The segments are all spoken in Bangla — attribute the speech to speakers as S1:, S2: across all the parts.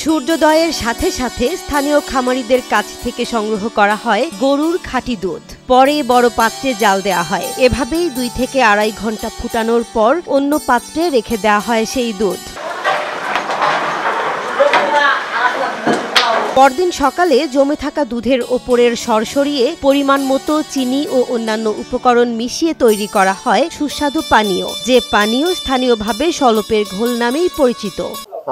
S1: সূর্যোদয়ের সাথে সাথে স্থানীয় খামারিদের কাছ থেকে সংগ্রহ করা হয় গরুর খাঁটি দুধ। পরে বড় পাত্রে জাল দেওয়া হয়। এভাবেই 2 থেকে আড়াই ঘন্টা ফুটানোর পর অন্য পাত্রে রেখে দেওয়া হয় সেই দুধ। পরদিন সকালে জমে থাকা দুধের ওপরের সর সরিয়ে পরিমাণ মতো চিনি ও অন্যান্য উপকরণ মিশিয়ে তৈরি করা হয় সুস্বাদু পানীয়, যে পানীয় স্থানীয়ভাবে সলপের ঘোল নামেই পরিচিত।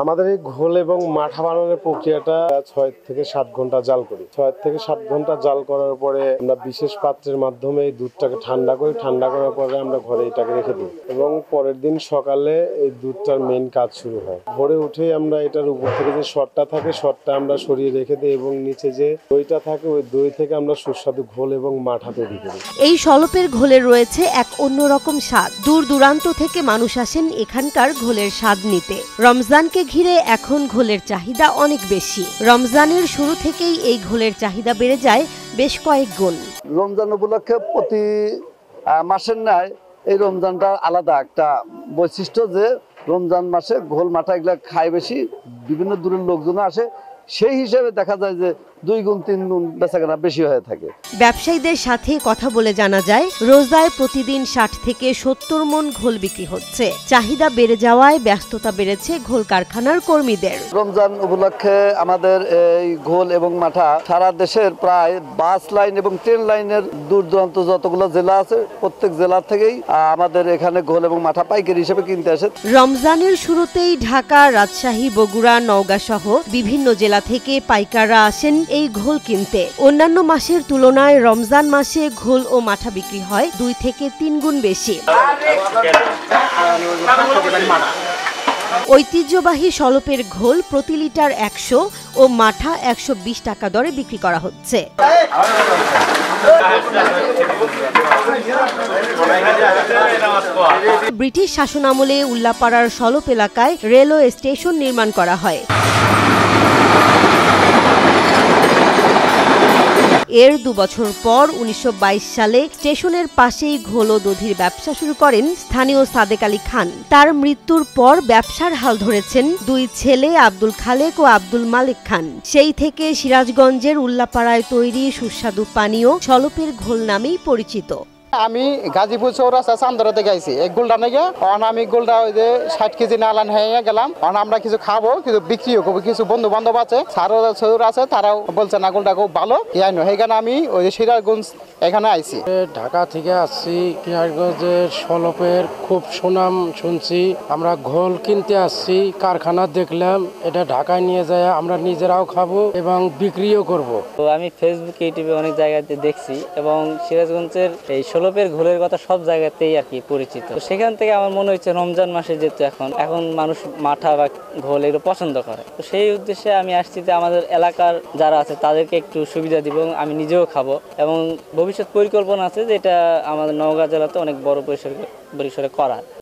S2: আমাদের এই ঘোল এবং মাঠা বানানোর প্রক্রিয়াটা 6 থেকে 7 ঘন্টা জাল করি। 6 থেকে 7 ঘন্টা জাল করার পরে আমরা বিশেষ পাত্রের মাধ্যমে এই দুধটাকে ঠান্ডা করি। ঠান্ডা করার পরে আমরা ঘরে এটাকে রেখে দিই এবং পরের দিন সকালে এই দুধটার মেইন কাজ শুরু হয়। ভোরে উঠেই আমরা এটার উপর থেকে যে সরটা থাকে সরটা আমরা সরিয়ে রেখে দিই এবং নিচে যে দইটা থাকে ওই দই থেকে আমরা সুস্বাদু ঘোল এবং মাঠা তৈরি করি।
S1: এই সলপের ঘোলের রয়েছে এক অন্যরকম স্বাদ। দূর দূরান্ত থেকে মানুষ আসেন এখানকার ঘোলের স্বাদ নিতে। রমজানকে ঘিরে এখন ঘোলের চাহিদা অনেক বেশি। রমজানের শুরু থেকেই এই ঘোলের চাহিদা বেড়ে যায় বেশ কয়েক গুণ।
S3: রমজান উপলক্ষে প্রতি মাসের ন্যায় এই রমজানটা আলাদা একটা বৈশিষ্ট্য, যে রমজান মাসে ঘোল মাঠা এগুলা খায় বেশি, বিভিন্ন দূরের লোকজন আসে, সেই হিসেবে দেখা যায় যে 2 গুণ 3 গুণ বেচাকেনা বেশি হয়ে থাকে।
S1: ব্যবসায়ীদের সাথে কথা বলে জানা যায়, রোজায় প্রতিদিন 60 থেকে 70 মণ ঘোল বিক্রি হচ্ছে। চাহিদা বেড়ে যাওয়ায় ব্যস্ততা বেড়েছে ঘোল কারখানার কর্মীদের।
S3: রমজান উপলক্ষে আমাদের এই ঘোল এবং মাঠা সারা দেশের প্রায় বাস লাইন এবং ট্রেন লাইনের দূর দূরান্ত যতগুলো জেলা আছে প্রত্যেক জেলা থেকেই আমাদের এখানে ঘোল এবং মাঠা পাইকারি হিসেবে কিনতে আসে।
S1: রমজানের শুরুতেই ঢাকা, রাজশাহী, বগুড়া, নওগাঁ সহ বিভিন্ন জেলা থেকে পাইকাররা আসেন এই ঘোল কিনতে। অন্যান্য মাসের তুলনায় রমজান মাসে ঘোল ও মাঠা বিক্রি হয় 2 থেকে 3 গুণ বেশি। ঐতিহ্যবাহী সলপের ঘোল প্রতি লিটার 100 ও মাঠা 120 টাকা দরে বিক্রি করা হচ্ছে। ব্রিটিশ শাসনামলে উল্লাপাড়ার সলপ এলাকায় রেলওয়ে স্টেশন নির্মাণ করা হয়। এর 2 বছর পর 1922 সালে স্টেশনের পাশেই ঘোল ও দধির ব্যবসা শুরু করেন স্থানীয় সাদেক আলী খান। তার মৃত্যুর পর ব্যবসার হাল ধরেছেন 2 ছেলে আব্দুল খালেক ও আব্দুল মালিক খান। সেই থেকে সিরাজগঞ্জের উল্লাপাড়ায় তৈরি সুস্বাদু পানীয় সলপের ঘোল নামেই পরিচিত।
S4: আমি গাজীপুর চৌরাস্তা চান্দরা থেকে আইছি এক গোলটা নাকি আমি গোলটা ওই যে 60 কেজি নালান হয়ে গেলাম। আমরা কিছু খাবো, কিছু বিক্রিও করবো। কিছু বন্ধু বান্ধব আছে, স্যার আছে, তারাও বলছে না গোলটা খুব ভালো। সেইখানে আমি ওই যে সিরাজগঞ্জ এখানে আইছি।
S5: ঢাকা থেকে আসছি, সিরাজগঞ্জের সলপের খুব সুনাম শুনছি। আমরা ঘোল কিনতে আসছি, কারখানা দেখলাম, এটা ঢাকায় নিয়ে যায় আমরা নিজেরাও খাবো এবং বিক্রিও করব।
S6: তো আমি ফেসবুক, ইউটিউবে অনেক জায়গাতে দেখছি এবং সিরাজগঞ্জের এই সলপের ঘোলের কথা সব জায়গাতেই আর কি পরিচিত। তো সেখান থেকে আমার মনে হচ্ছে রমজান মাসে যেহেতু এখন মানুষ মাঠা বা ঘোল এগুলো পছন্দ করে, তো সেই উদ্দেশ্যে আমি আসছি যে আমাদের এলাকার যারা আছে তাদেরকে একটু সুবিধা দিব এবং আমি নিজেও খাবো। এবং ভবিষ্যৎ পরিকল্পনা আছে যে এটা আমাদের নওগাঁ জেলাতে অনেক বড় পরিসরে করার।